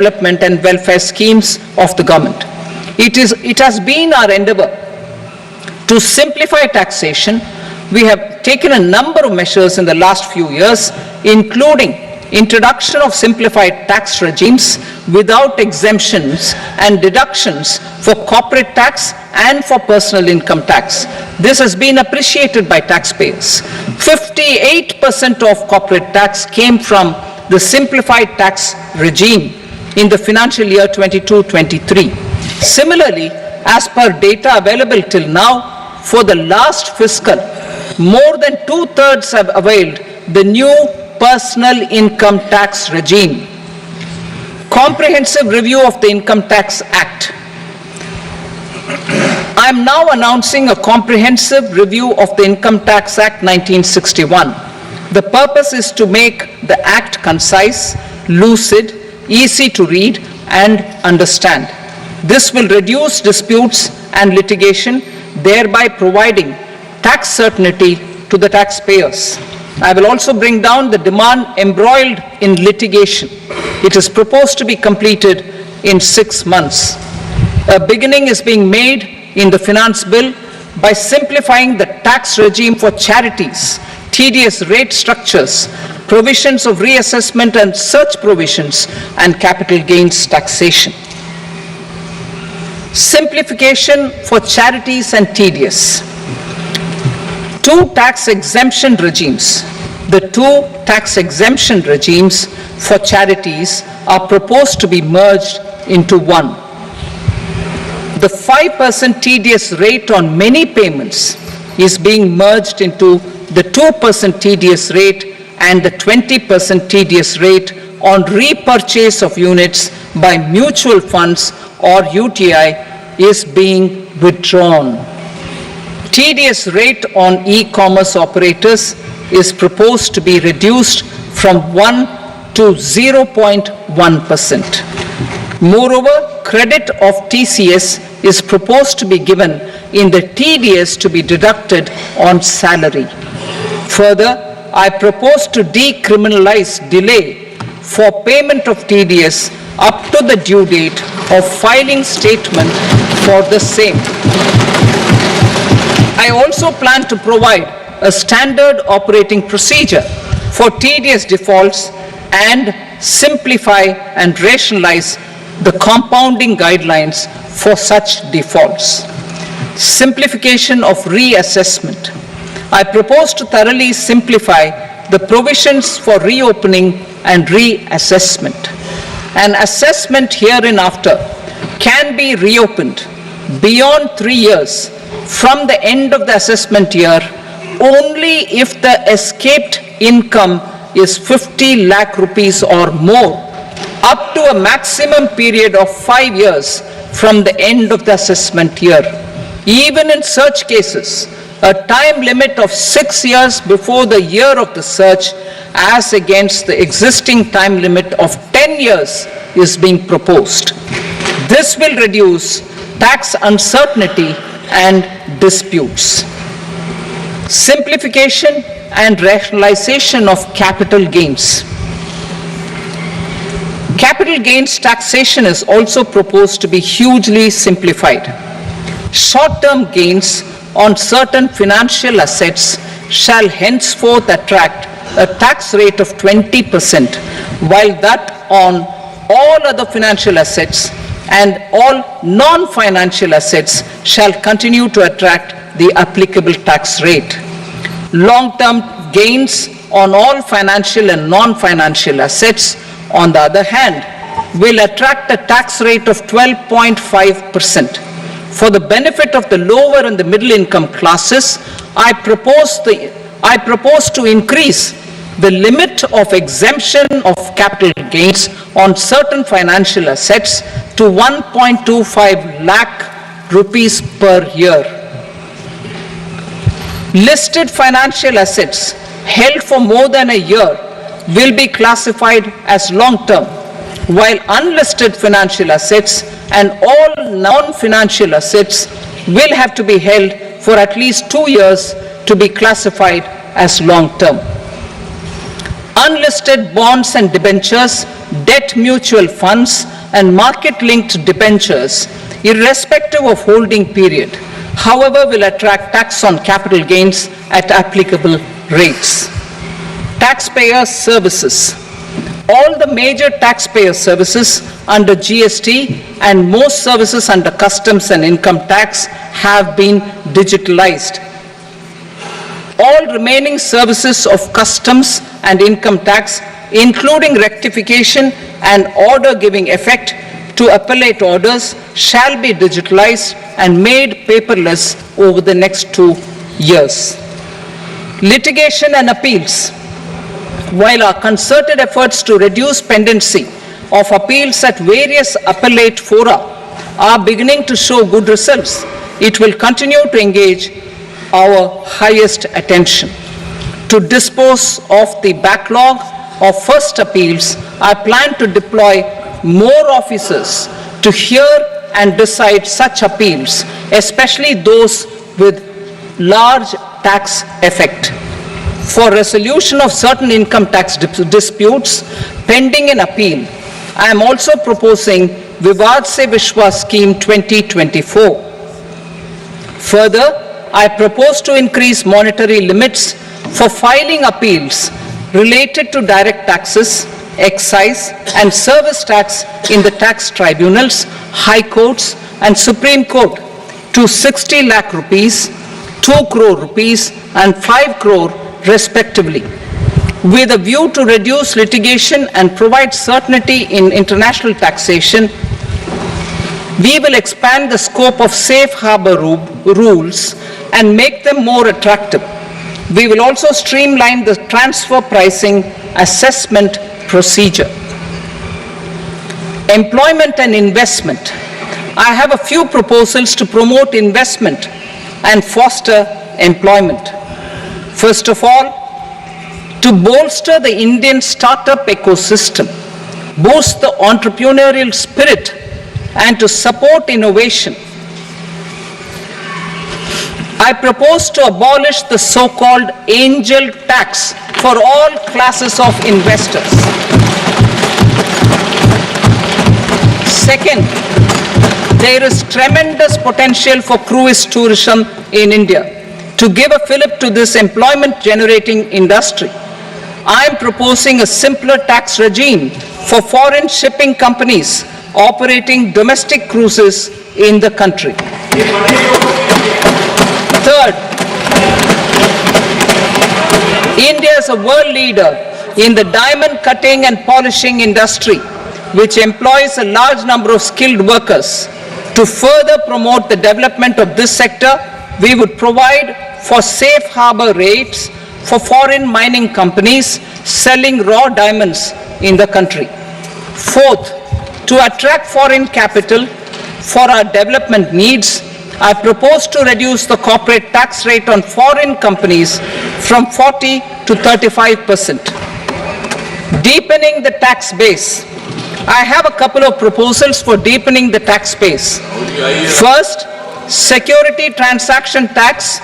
development and welfare schemes of the government. It has been our endeavor to simplify taxation. We have taken a number of measures in the last few years, including introduction of simplified tax regimes without exemptions and deductions for corporate tax and for personal income tax. This has been appreciated by taxpayers. 58% of corporate tax came from the simplified tax regime in the financial year 22-23. Similarly, as per data available till now, for the last fiscal, more than 2/3 have availed the new personal income tax regime. Comprehensive review of the Income Tax Act. I am now announcing a comprehensive review of the Income Tax Act 1961. The purpose is to make the Act concise, lucid, easy to read and understand. This will reduce disputes and litigation, thereby providing tax certainty to the taxpayers. I will also bring down the demand embroiled in litigation. It is proposed to be completed in 6 months. A beginning is being made in the finance bill by simplifying the tax regime for charities, TDS rate structures, provisions of reassessment and such provisions, and capital gains taxation. Simplification for charities and TDS. Two tax exemption regimes. The two tax exemption regimes for charities are proposed to be merged into one. The 5% TDS rate on many payments is being merged into the 2% TDS rate, and the 20% TDS rate on repurchase of units by mutual funds or UTI is being withdrawn. TDS rate on e-commerce operators is proposed to be reduced from 1 to 0.1%. Moreover, credit of TCS is proposed to be given in the TDS to be deducted on salary. Further, I propose to decriminalize delay for payment of TDS up to the due date of filing statement for the same. I also plan to provide a standard operating procedure for TDS defaults and simplify and rationalize the compounding guidelines for such defaults. Simplification of reassessment. I propose to thoroughly simplify the provisions for reopening and reassessment. An assessment hereinafter can be reopened beyond 3 years from the end of the assessment year only if the escaped income is 50 lakh rupees or more, up to a maximum period of 5 years from the end of the assessment year. Even in such cases, a time limit of 6 years before the year of the search, as against the existing time limit of 10 years, is being proposed. This will reduce tax uncertainty and disputes. Simplification and rationalization of capital gains. Capital gains taxation is also proposed to be hugely simplified. Short-term gains on certain financial assets shall henceforth attract a tax rate of 20%, while that on all other financial assets and all non-financial assets shall continue to attract the applicable tax rate. Long-term gains on all financial and non-financial assets, on the other hand, will attract a tax rate of 12.5%. For the benefit of the lower and the middle income classes, I propose to increase the limit of exemption of capital gains on certain financial assets to 1.25 lakh rupees per year. Listed financial assets held for more than a year will be classified as long-term, while unlisted financial assets and all non-financial assets will have to be held for at least 2 years to be classified as long-term. Unlisted bonds and debentures, debt mutual funds, and market-linked debentures, irrespective of holding period, however, will attract tax on capital gains at applicable rates. Taxpayer services. All the major taxpayer services under GST and most services under customs and income tax have been digitalized. All remaining services of customs and income tax, including rectification and order giving effect to appellate orders, shall be digitalized and made paperless over the next 2 years. Litigation and appeals. While our concerted efforts to reduce pendency of appeals at various appellate fora are beginning to show good results, it will continue to engage our highest attention. To dispose of the backlog of first appeals, I plan to deploy more officers to hear and decide such appeals, especially those with large tax effect. For resolution of certain income tax disputes pending an appeal, I am also proposing Vivad Se Vishwas Scheme 2024. Further, I propose to increase monetary limits for filing appeals related to direct taxes, excise, and service tax in the tax tribunals, high courts, and Supreme Court to 60 lakh rupees, 2 crore rupees, and 5 crore respectively, with a view to reduce litigation and provide certainty in international taxation. We will expand the scope of safe harbor rules and make them more attractive. We will also streamline the transfer pricing assessment procedure. Employment and investment. I have a few proposals to promote investment and foster employment. First of all, to bolster the Indian startup ecosystem, boost the entrepreneurial spirit, and to support innovation, I propose to abolish the so-called angel tax for all classes of investors. Second, there is tremendous potential for cruise tourism in India. To give a fillip to this employment-generating industry, I am proposing a simpler tax regime for foreign shipping companies operating domestic cruises in the country. Third, India is a world leader in the diamond cutting and polishing industry, which employs a large number of skilled workers. To further promote the development of this sector, we would provide for safe harbor rates for foreign mining companies selling raw diamonds in the country. Fourth, to attract foreign capital for our development needs, I propose to reduce the corporate tax rate on foreign companies from 40 to 35%. Deepening the tax base. I have a couple of proposals for deepening the tax base. First, security transaction tax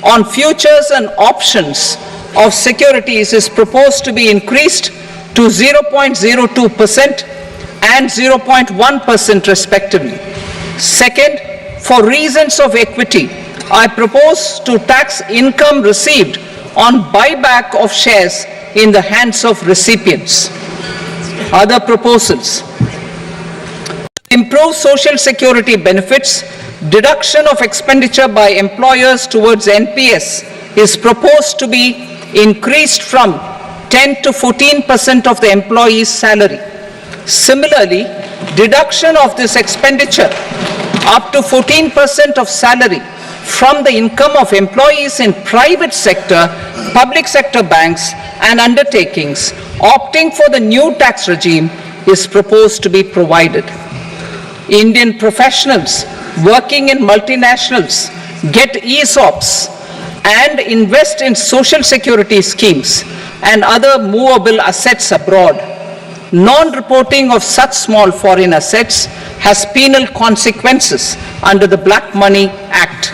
on futures and options of securities is proposed to be increased to 0.02% and 0.1% respectively. Second, for reasons of equity, I propose to tax income received on buyback of shares in the hands of recipients. Other proposals: improve social security benefits. Deduction of expenditure by employers towards NPS is proposed to be increased from 10 to 14% of the employee's salary. Similarly, deduction of this expenditure up to 14% of salary from the income of employees in private sector, public sector banks and undertakings opting for the new tax regime is proposed to be provided. Indian professionals working in multinationals get ESOPs and invest in social security schemes and other movable assets abroad. Non-reporting of such small foreign assets has penal consequences under the Black Money Act.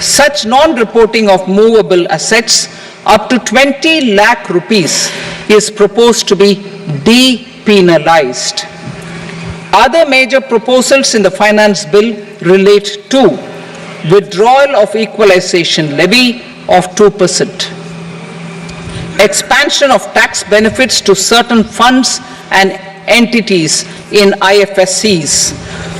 Such non-reporting of movable assets up to 20 lakh rupees is proposed to be depenalized. Other major proposals in the finance bill relate to withdrawal of equalization levy of 2%, expansion of tax benefits to certain funds and entities in IFSCs,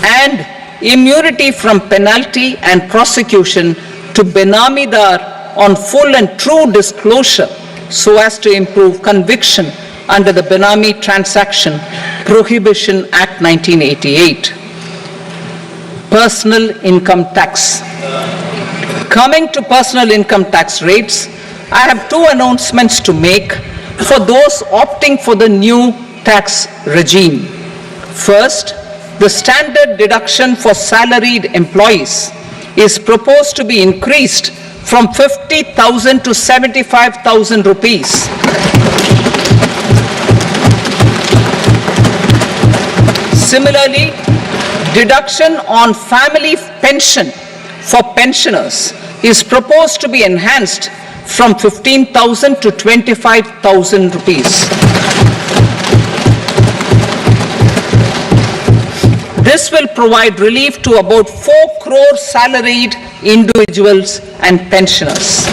and immunity from penalty and prosecution to Benamidar on full and true disclosure so as to improve conviction under the Benami Transaction Prohibition Act 1988. Personal income tax. Coming to personal income tax rates, I have two announcements to make for those opting for the new tax regime. First, the standard deduction for salaried employees is proposed to be increased from 50,000 to 75,000 rupees. Similarly, deduction on family pension for pensioners is proposed to be enhanced from 15,000 to 25,000 rupees. This will provide relief to about 4 crore salaried individuals and pensioners.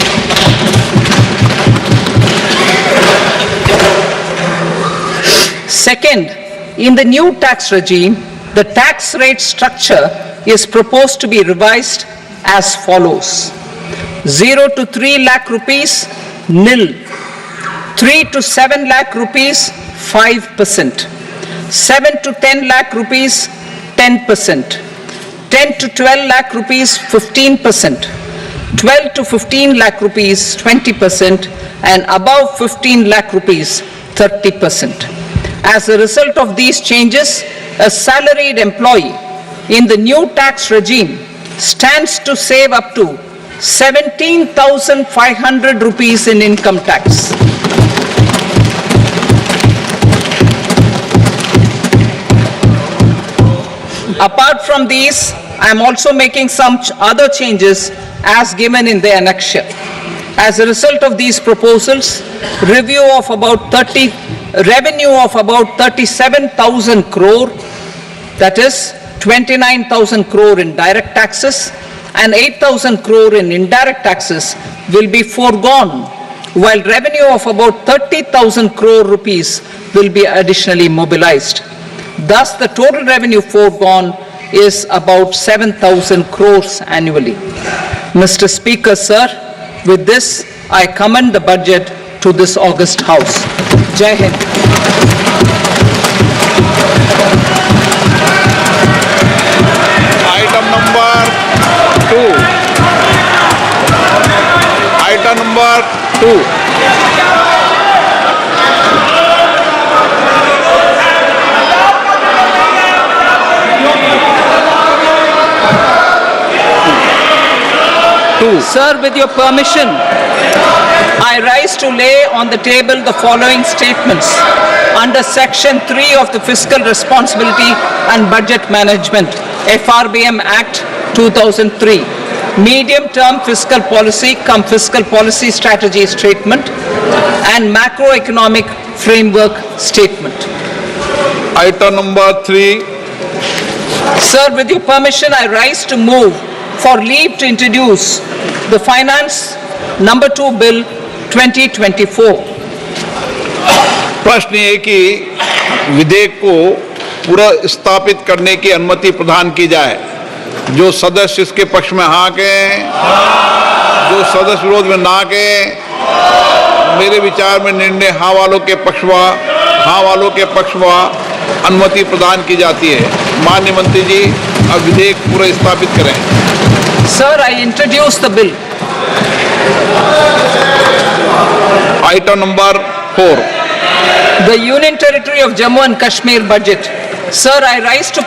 Second, in the new tax regime, the tax rate structure is proposed to be revised as follows. 0 to 3 lakh rupees, nil. 3 to 7 lakh rupees, 5%. 7 to 10 lakh rupees, 10%. 10 to 12 lakh rupees, 15%. 12 to 15 lakh rupees, 20%. And above 15 lakh rupees, 30%. As a result of these changes, a salaried employee in the new tax regime stands to save up to 17,500 rupees in income tax. Apart from these, I am also making some other changes as given in the annexure. As a result of these proposals, revenue of about 37,000 crore, that is 29,000 crore in direct taxes and 8,000 crore in indirect taxes will be foregone, while revenue of about 30,000 crore rupees will be additionally mobilized. Thus, the total revenue foregone is about 7,000 crores annually. Mr. Speaker, sir, with this, I commend the budget to this august House. Jai Hind. Item number 2. Item number 2. Sir, with your permission, I rise to lay on the table the following statements under Section 3 of the Fiscal Responsibility and Budget Management, FRBM Act 2003, Medium-Term Fiscal Policy cum Fiscal Policy Strategy Statement and Macroeconomic Framework Statement. Item number 3. Sir, with your permission, I rise to move for leave to introduce the Finance Number 2 Bill 2024. प्रश्न ये कि विधेयक को पुनर्स्थापित करने की अनुमति प्रदान की जाए। जो सदस्य इसके पक्ष में हाँ कहें, जो सदस्य विरोध में ना कहें, मेरे विचार में निर्णय हाँ वालों के पक्षवा अनुमति प्रदान की जाती है। माननीय मंत्री जी, अब विधेयक पुनर्स्थापित करें। Sir, I introduce the bill. Item number 4. The Union Territory of Jammu and Kashmir budget. Sir, I rise to